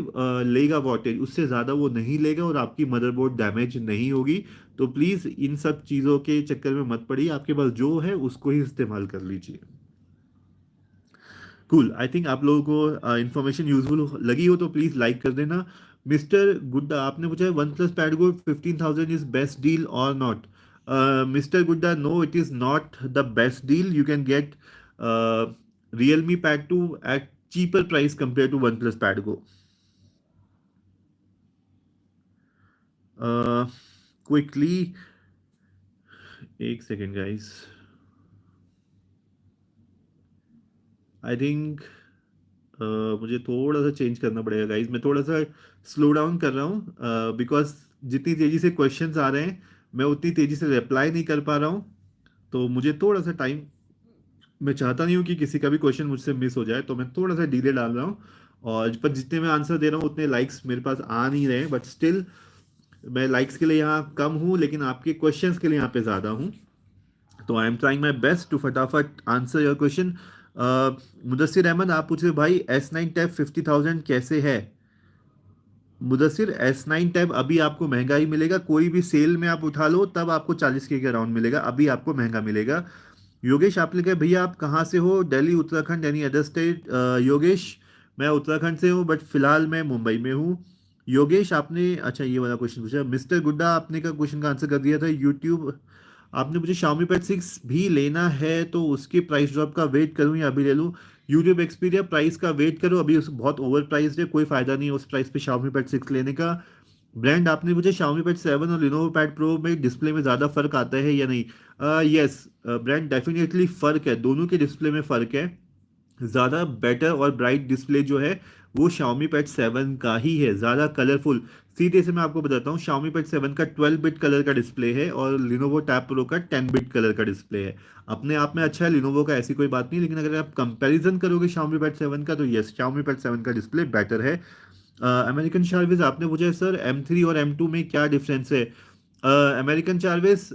लेगा वॉटेज, उससे ज़्यादा वो नहीं लेगा और आपकी मदरबोर्ड डैमेज नहीं होगी। तो प्लीज़ इन सब चीज़ों के चक्कर में मत पड़िए, आपके पास जो है उसको ही इस्तेमाल कर लीजिए। कूल, आई थिंक आप लोगों को इन्फॉर्मेशन यूजफुल लगी हो तो प्लीज़ लाइक कर देना। मिस्टर गुड्डा आपने पूछा है वन प्लस पैड को 15,000 इज बेस्ट डील और not. Mister Gudda, no it is not the best deal. You can get Realme pad 2 at cheaper price compare to one plus pad को। क्विकली, एक सेकेंड गाइस, आई थिंक मुझे थोड़ा सा चेंज करना पड़ेगा गाइज। मैं थोड़ा सा स्लो डाउन कर रहा हूँ बिकॉज जितनी तेज़ी से क्वेश्चंस आ रहे हैं मैं उतनी तेज़ी से रिप्लाई नहीं कर पा रहा हूँ। तो मुझे थोड़ा सा टाइम, मैं चाहता नहीं हूँ कि किसी का भी क्वेश्चन मुझसे मिस हो जाए, तो मैं थोड़ा सा डिले डाल रहा हूँ। और पर जितने मैं आंसर दे रहा हूँ उतने लाइक्स मेरे पास आ नहीं रहे हैं, बट स्टिल मैं लाइक्स के लिए यहाँ कम हूँ लेकिन आपके क्वेश्चंस के लिए यहाँ पे ज़्यादा हूँ। तो I am trying my best to फटाफट answer your question. Mudassir Ahmed आप पूछ रहे हो, भाई S9 टैब 50,000 कैसे है? मुदस्सिर, S9 टैब अभी आपको महंगा ही मिलेगा, कोई भी सेल में आप उठा लो तब आपको 40K के अराउंड मिलेगा, अभी आपको महंगा मिलेगा। योगेश आपने कहा भैया आप कहाँ से हो, Delhi, Uttarakhand, any other state? Yogesh, मैं उत्तराखंड से हूँ बट फिलहाल मैं मुंबई में हूँ। योगेश आपने अच्छा ये वाला क्वेश्चन पूछा। मिस्टर गुड्डा आपने का क्वेश्चन का आंसर कर दिया था। यूट्यूब आपने मुझे Xiaomi Pad 6 भी लेना है तो उसके प्राइस ड्रॉप का वेट करूँ या अभी ले लूँ? यूट्यूब एक्सपीरिया प्राइस का वेट करो, अभी उस बहुत ओवर प्राइस है, कोई फायदा नहीं है उस प्राइस पे Xiaomi Pad 6 लेने का। ब्रांड आपने मुझे Xiaomi Pad 7 और Lenovo Pad Pro में डिस्प्ले में ज़्यादा फर्क आता है या नहीं? यस ब्रांड, डेफिनेटली फ़र्क है, दोनों के डिस्प्ले में फ़र्क है। ज़्यादा बेटर और ब्राइट डिस्प्ले जो है वो Xiaomi Pad 7 का ही है, ज़्यादा कलरफुल। सीधे से मैं आपको बताता हूँ, Xiaomi Pad 7 का 12 बिट कलर का डिस्प्ले है और Lenovo Tab Pro का 10 बिट कलर का डिस्प्ले है। अपने आप में अच्छा है Lenovo का, ऐसी कोई बात नहीं, लेकिन अगर आप कंपैरिजन करोगे Xiaomi Pad 7 का तो यस, Xiaomi Pad 7 का डिस्प्ले बेटर है। अमेरिकन चार्विस आपने पूछा है सर M3 और M2 में क्या डिफरेंस है? अमेरिकन चार्विस,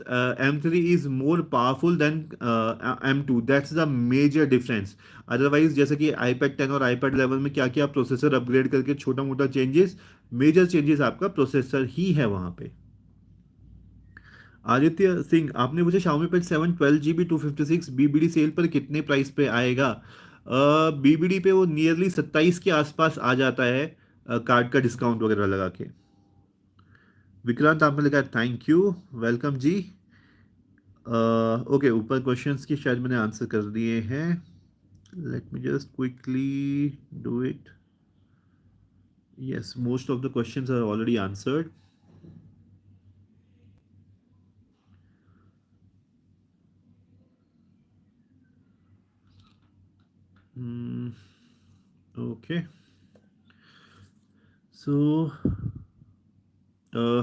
M3 is more powerful than M2, that's the major difference. Otherwise जैसे कि iPad 10 और iPad 11 में क्या क्या प्रोसेसर अपग्रेड करके छोटा मोटा चेंजेस, मेजर चेंजेस आपका प्रोसेसर ही है वहाँ पे। आदित्य सिंह आपने मुझे Xiaomi Pad 7 12 GB 256 BBD cell पर कितने प्राइस पे आएगा? BBD पे वो नियरली 27 के आसपास आ जाता है, कार्ड का डिस्काउंट वगैरह लगा के। विक्रांत आपने लिखा थैंक यू, वेलकम जी। ओके, ऊपर क्वेश्चंस की शायद मैंने आंसर कर दिए हैं। Let me just quickly do it. Yes, most of the questions are already answered. Okay, so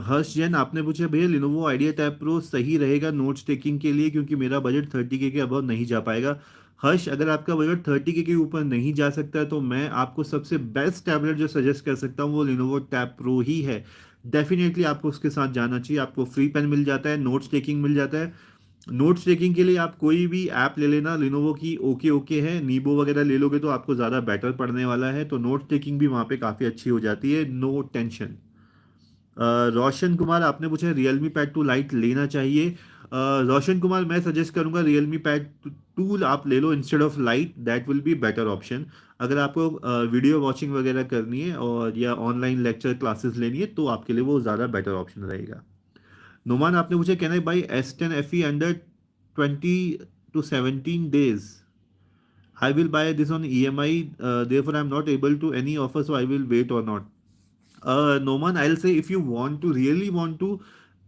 Harsh Jain आपने पूछा भैया Lenovo आइडिया टैब प्रो सही रहेगा नोट्स टेकिंग के लिए, क्योंकि मेरा बजट 30K के अबव नहीं जा पाएगा। हर्ष, अगर आपका बजट 30K के ऊपर नहीं जा सकता है तो मैं आपको सबसे बेस्ट टैबलेट जो सजेस्ट कर सकता हूँ वो Lenovo टैब प्रो ही है। डेफिनेटली आपको उसके साथ जाना चाहिए, आपको फ्री पेन मिल जाता है, नोट्स टेकिंग मिल जाता है। नोट्स टेकिंग के लिए आप कोई भी ऐप ले लेना, Lenovo की ओके ओके है, नीबो वगैरह ले लोगे तो आपको ज़्यादा बेटर पड़ने वाला है, तो नोट्स टेकिंग भी वहाँ पे काफ़ी अच्छी हो जाती है, नो टेंशन। रोशन कुमार आपने पूछा रियलमी पैड 2 लाइट लेना चाहिए। रोशन कुमार, मैं सजेस्ट करूंगा रियलमी पैड 2 आप ले लो instead of light, that will be better option. अगर आपको वीडियो वॉचिंग वगैरह करनी है और या ऑनलाइन लेक्चर क्लासेस लेनी है तो आपके लिए वो ज़्यादा बेटर ऑप्शन रहेगा। नुमान आपने पूछा can I by S10 FE under 20 to 17 days? I will buy this on EMI, therefore I'm not able to any offer, so I will wait or not. Noman, I'll say if you want to really want to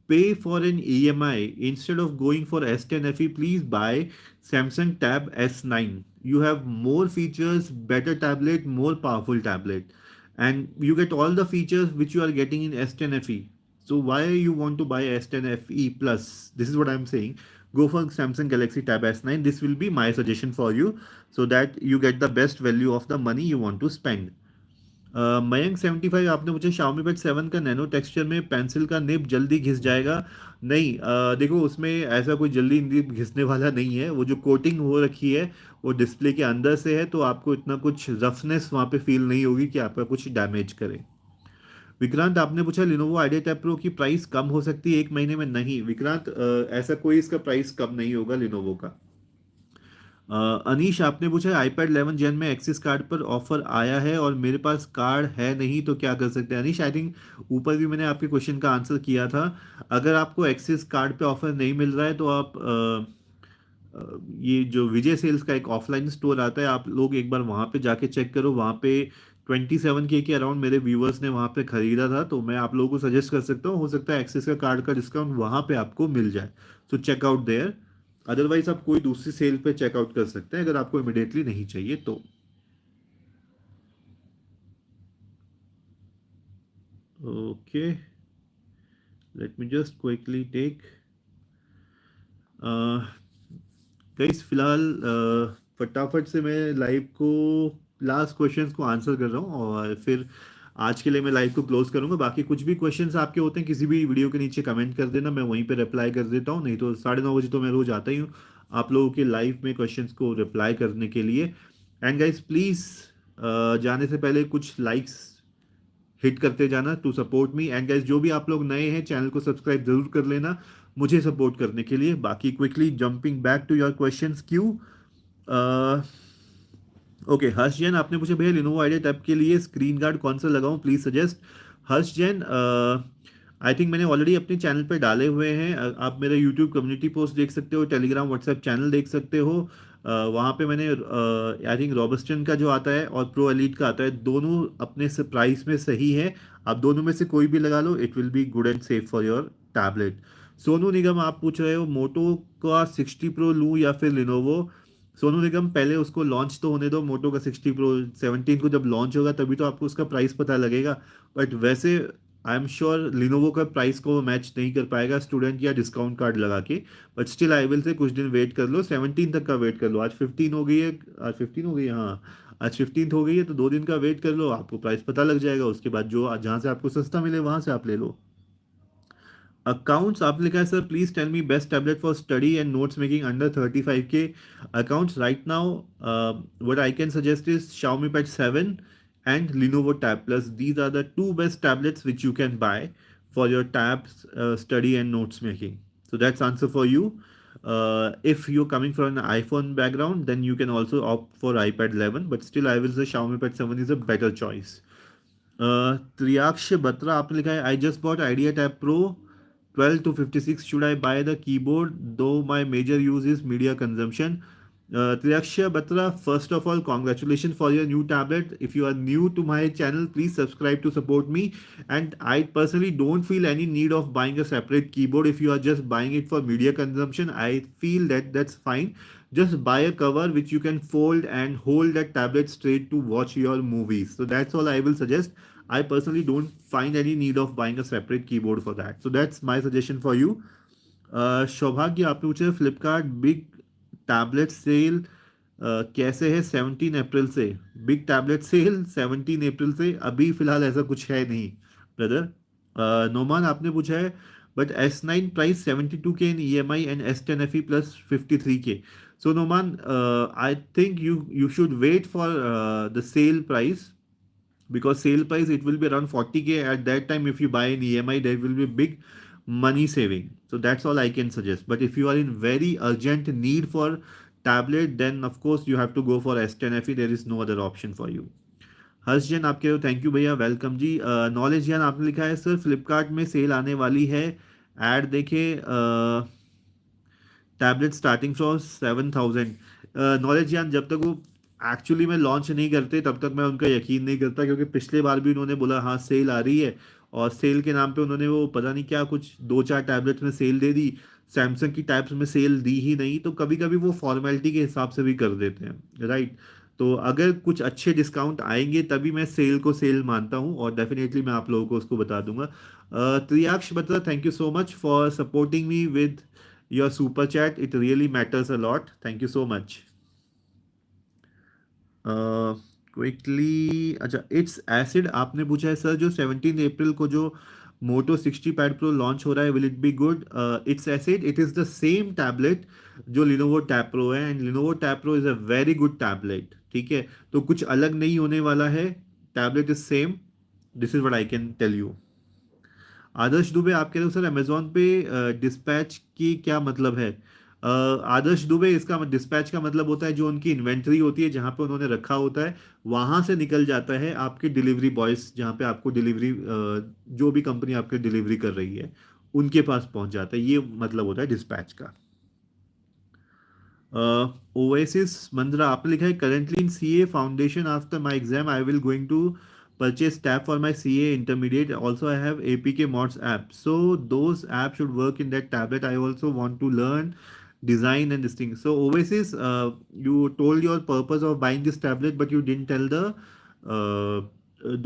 pay for an EMI instead of going for S10 FE, please buy Samsung Tab S9. You have more features, better tablet, more powerful tablet, and you get all the features which you are getting in S10 FE. So why you want to buy S10 FE plus? This is what I'm saying. go for Samsung Galaxy Tab S9. This will be my suggestion for you, so that you get the best value of the money you want to spend. Mayank 75 आपने मुझे Xiaomi Pad 7 का नैनो टेक्सचर में पेंसिल का निब जल्दी घिस जाएगा? नहीं, देखो उसमें ऐसा कोई जल्दी निब घिसने वाला नहीं है। वो जो कोटिंग हो रखी है वो डिस्प्ले के अंदर से है, तो आपको इतना कुछ रफनेस वहाँ पे फील नहीं होगी कि आपका कुछ डैमेज करे। विक्रांत आपने पूछा लिनोवो आइडिया टैब प्रो की प्राइस कम हो सकती है 1 महीने में? नहीं विक्रांत, ऐसा कोई इसका प्राइस कम नहीं होगा लिनोवो का। अनीश आपने पूछा आईपैड 11 जेन में एक्सिस कार्ड पर ऑफर आया है और मेरे पास कार्ड है नहीं, तो क्या कर सकते हैं? अनीश, आई थिंक ऊपर भी मैंने आपके क्वेश्चन का आंसर किया था। अगर आपको एक्सिस कार्ड पे ऑफर नहीं मिल रहा है तो आप ये जो विजय सेल्स का एक ऑफलाइन स्टोर आता है, आप लोग एक बार वहाँ पे जाके चेक करो। वहाँ पे 27K के अराउंड मेरे व्यूवर्स ने वहाँ पे खरीदा था, तो मैं आप लोगों को सजेस्ट कर सकता हूँ, हो सकता है एक्सिस का कार्ड का डिस्काउंट वहाँ पे आपको मिल जाए। So check out there. Otherwise आप कोई दूसरी सेल पे चेकआउट कर सकते हैं अगर आपको इमिडिएटली नहीं चाहिए तो। Okay, let me just quickly take guys. फिलहाल फटाफट से मैं लाइव को लास्ट क्वेश्चंस को आंसर कर रहा हूँ और फिर आज के लिए मैं लाइव को क्लोज करूंगा। बाकी कुछ भी क्वेश्चंस आपके होते हैं किसी भी वीडियो के नीचे कमेंट कर देना, मैं वहीं पे रिप्लाई कर देता हूँ। नहीं तो 9:30 बजे तो मैं रोज आता ही हूँ आप लोगों के लाइव में क्वेश्चंस को रिप्लाई करने के लिए। एंड गाइस प्लीज़ जाने से पहले कुछ लाइक्स हिट करते जाना to support me. And guys जो भी आप लोग नए हैं चैनल को सब्सक्राइब जरूर कर लेना मुझे सपोर्ट करने के लिए। बाकी quickly jumping back to your questions, Q okay Harsh Jain आपने पूछा भैया लिनोवो आइडिया टैब के लिए स्क्रीन गार्ड कौन सा लगाऊं, please suggest. Harsh Jain, I think मैंने ऑलरेडी अपने चैनल पे डाले हुए हैं। आप मेरा यूट्यूब कम्युनिटी पोस्ट देख सकते हो, टेलीग्राम व्हाट्सएप चैनल देख सकते हो। वहाँ पे मैंने आई थिंक रॉबस्टन का जो आता है और प्रो एलीट का आता है, दोनों अपने से प्राइस में सही है। आप दोनों में से कोई भी लगा लो, it will be good and safe for your tablet. Sonu Nigam आप पूछ रहे हो मोटो का 60 प्रो लूँ या फिर लिनोवो। सोनू निगम, पहले उसको लॉन्च तो होने दो, मोटो का 60 प्रो 17 को जब लॉन्च होगा तभी तो आपको उसका प्राइस पता लगेगा। बट वैसे आई एम श्योर लिनोवो का प्राइस को मैच नहीं कर पाएगा स्टूडेंट या डिस्काउंट कार्ड लगा के। बट स्टिल आई विल से कुछ दिन वेट कर लो, 17 तक का वेट कर लो। आज 15 हो गई है, आज 15 हो गई है, हाँ आज 15 हो गई है, तो 2 दिन का वेट कर लो, आपको प्राइस पता लग जाएगा। उसके बाद जो जहाँ से आपको सस्ता मिले वहाँ से आप ले लो। अकाउंट्स आपने लिखा है sir please tell me best tablet for study and notes making under 35K accounts right now. What I can suggest is Xiaomi Pad 7 and Lenovo Tab Plus. These are the two best tablets which you can buy for your tabs, study and notes making. So that's answer for you. If you're coming from an iPhone background, then you can also opt for iPad 11, but still I will say Xiaomi Pad 7 is a better choice. Triyaksh Batra आपने लिखा है I just bought Idea Tab Pro 12 to 56, should I buy the keyboard though my major use is media consumption? Triaksha Batra, first of all, congratulations for your new tablet. If you are new to my channel, please subscribe to support me. And I personally don't feel any need of buying a separate keyboard. If you are just buying it for media consumption, I feel that that's fine. Just buy a cover which you can fold and hold that tablet straight to watch your movies. So that's all I will suggest. I personally don't find any need of buying a separate keyboard for that. So that's my suggestion for you. सौभाग्य आपने पूछा फ्लिपकार्ट बिग टैबलेट सेल कैसे है 17 अप्रैल से? बिग टैबलेट सेल 17 अप्रैल से अभी फिलहाल ऐसा कुछ है नहीं ब्रदर। नोमान आपने पूछा है but S9 price 72K in EMI and S10 FE plus 53K. So Noman, I think you should wait for the sale price, because sale price it will be around 40K at that time. If you buy in EMI there will be big money saving, so that's all I can suggest. But if you are in very urgent need for tablet, then of course you have to go for S10 FE. There is no other option for you. हर्ष जैन आप कह रहे हो थैंक यू भैया, वेलकम जी। नॉलेज जैन आपने लिखा है सर फ्लिपकार्ट में सेल आने वाली है, ऐड देखे टैबलेट स्टार्टिंग फ्रॉम 7,000। नॉलेज ज्ञान, जब तक वो एक्चुअली में लॉन्च नहीं करते तब तक मैं उनका यकीन नहीं करता, क्योंकि पिछले बार भी उन्होंने बोला हाँ सेल आ रही है और सेल के नाम पे उन्होंने वो पता नहीं क्या कुछ 2-4 टैबलेट्स में सेल दे दी, सैमसंग की टैब्स में सेल दी ही नहीं। तो कभी कभी वो फॉर्मेलिटी के हिसाब से भी कर देते हैं, राइट। तो अगर कुछ अच्छे डिस्काउंट आएंगे तभी मैं सेल को सेल मानता हूँ और डेफिनेटली मैं आप लोगों को उसको बता दूंगा। Triyaksh Batra, thank you so much for supporting me with your super chat, it really matters a lot, thank you so much. Quickly, अच्छा, इट्स एसिड आपने पूछा है सर, जो 17 अप्रैल को जो मोटो 60 पैड प्रो लॉन्च हो रहा है, will it be good? It's acid, it is the same tablet जो लिनोवो टैब प्रो है, and Lenovo tab pro is a very good tablet, ठीक है? तो कुछ अलग नहीं होने वाला है, tablet is same, this is what I can tell you. Adarsh Dubey आप कह रहे हो सर अमेजोन पे डिस्पैच की क्या मतलब है? आदर्श दुबे, इसका डिस्पैच का मतलब होता है जो उनकी इन्वेंट्री होती है जहाँ पे उन्होंने रखा होता है, वहाँ से निकल जाता है आपके डिलीवरी बॉयज, जहाँ पे आपको डिलीवरी, जो भी कंपनी आपके डिलीवरी कर रही है उनके पास पहुँच जाता है, ये मतलब होता है डिस्पैच का। ओएसिस मंद्रा आपने लिखा है currently in CA foundation, after my exam I will going to purchase tab for my CA intermediate. Also, I have APK Mods app. So those apps should work in that tablet. I also want to learn design and this thing. So Oasis, you told your purpose of buying this tablet, but you didn't tell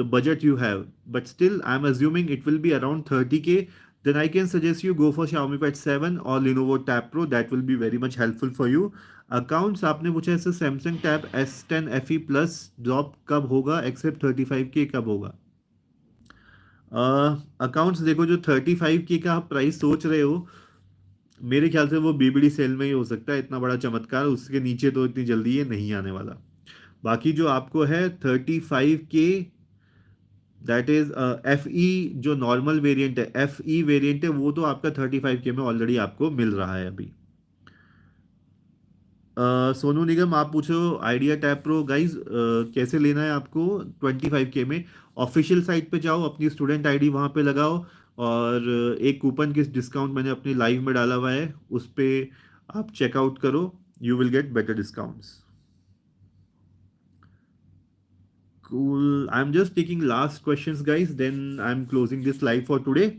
the budget you have. But still, I'm assuming it will be around 30K. Then I can suggest you go for Xiaomi Pad 7 or Lenovo Tab Pro. That will be very much helpful for you. Accounts आपने पूछा है sir, Samsung tab S10 FE plus drop कब होगा, एक्सेप्ट 35K कब होगा? अकाउंट्स देखो, जो 35K का आप प्राइस सोच रहे हो, मेरे ख्याल से वो बीबीडी सेल में ही हो सकता है, इतना बड़ा चमत्कार, उसके नीचे तो इतनी जल्दी ये नहीं आने वाला। बाकी जो आपको है 35K, दैट इज FE, जो नॉर्मल वेरिएंट है, FE वेरिएंट है, वो तो आपका 35K में ऑलरेडी आपको मिल रहा है अभी। सोनू निगम आप पूछो आइडिया टैब प्रो गाइज कैसे लेना है आपको 25K में? ऑफिशियल साइट पे जाओ, अपनी स्टूडेंट आईडी वहाँ पे लगाओ, और एक कूपन किस डिस्काउंट मैंने अपनी लाइव में डाला हुआ है, उस पे आप चेकआउट करो, you will get better discounts. Cool, I am just taking last questions guys, then I am closing this live for today.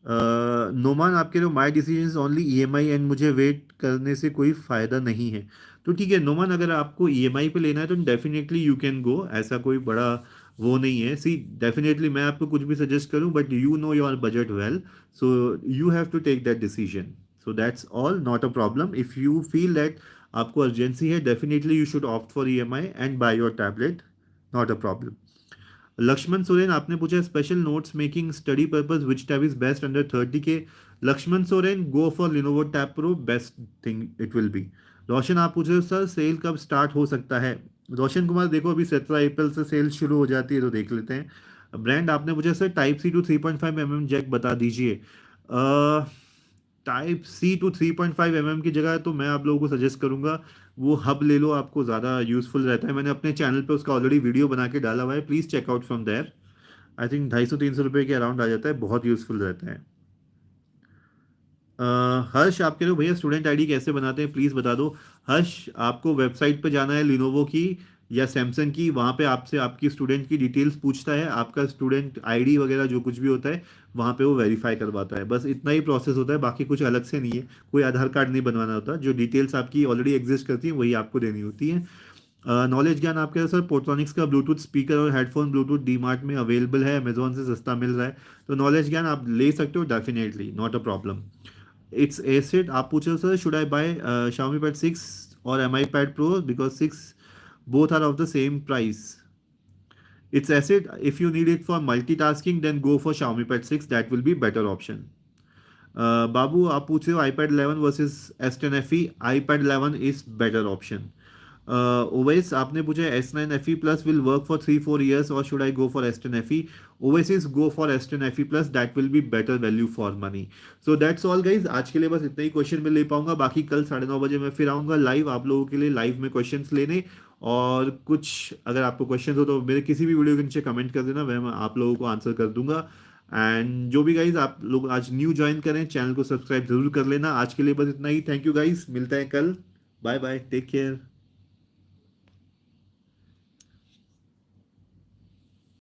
Noman आप कह रहे हो my decision only EMI and मुझे वेट करने से कोई फ़ायदा नहीं है। तो ठीक है नोमान, अगर आपको EMI पे लेना है तो डेफिनेटली यू कैन गो, ऐसा कोई बड़ा वो नहीं है। सी, डेफिनेटली मैं आपको कुछ भी सजेस्ट करूं, but you know your budget well, so you have to take that decision. So that's all, not a problem. If you feel that आपको अर्जेंसी है, definitely you should opt for EMI and buy your tablet, not a problem. Lakshman Soren आपने पूछा special notes making study purpose which tab is best under 30K? Lakshman Soren, go for Lenovo tab pro, best thing it will B. रोशन आप पूछ रहे हो सर सेल कब स्टार्ट हो सकता है? रोशन कुमार देखो, अभी 17 अप्रैल से सेल शुरू हो जाती है, तो देख लेते हैं। ब्रांड आपने पूछा sir Type-C to 3.5 mm Jack बता दीजिए। Type-C to 3.5 mm की जगह तो मैं आप लोगों को सजेस्ट करूंगा वो हब ले लो, आपको ज़्यादा यूजफुल रहता है। मैंने अपने चैनल पे उसका ऑलरेडी वीडियो बना के डाला हुआ है, please check out from there. I think 250-300 रुपये के अराउंड आ जाता है, बहुत यूजफुल रहता है। अ, हर्ष आप कह रहे हो भैया स्टूडेंट आईडी कैसे बनाते हैं, प्लीज़ बता दो। हर्ष, आपको वेबसाइट पे जाना है लिनोवो की या सैमसंग की, वहाँ पे आपसे आपकी स्टूडेंट की डिटेल्स पूछता है, आपका स्टूडेंट आईडी वगैरह जो कुछ भी होता है वहाँ पे वो वेरीफाई करवाता है, बस इतना ही प्रोसेस होता है, बाकी कुछ अलग से नहीं है। कोई आधार कार्ड नहीं बनवाना होता, जो डिटेल्स आपकी ऑलरेडी एग्जिस्ट करती हैं वही आपको देनी होती है। नॉलेज ज्ञान आप कह रहे हो सर पोर्ट्रॉनिक्स का ब्लूटूथ स्पीकर और हेडफोन ब्लूटूथ डी मार्ट में अवेलेबल है, अमेजोन से सस्ता मिल रहा है, तो नॉलेज ज्ञान आप ले सकते हो, definitely not a problem. It's एसिड आप पूछ रहे हो sir should I buy Xiaomi Pad 6 और MI Pad Pro because 6 both are of the same price? It's acid, if you need it for multitasking then go for Xiaomi Pad 6, that will be better option. बाबू आप पूछ रहे हो iPad 11 versus S10 FE, iPad 11 is better option. Owais आपने पूछा S9 FE plus will work for 3-4 years और should I go for S10 FE? Owais is go for S10 FE plus, that will be better value for money. So that's all guys, आज के लिए बस इतना ही क्वेश्चन मैं ले पाऊंगा, बाकी कल 9:30 बजे मैं फिर आऊंगा लाइव आप लोगों के लिए, लाइव में क्वेश्चंस लेने। और कुछ अगर आपको क्वेश्चन हो तो मेरे किसी भी वीडियो के नीचे कमेंट कर देना, मैं आप लोगों को आंसर कर दूंगा। एंड जो भी गाइज आप लोग आज न्यू ज्वाइन करें, चैनल को सब्सक्राइब जरूर कर लेना। आज के लिए बस इतना ही, थैंक यू गाइज, मिलते हैं कल, बाय बाय, टेक केयर।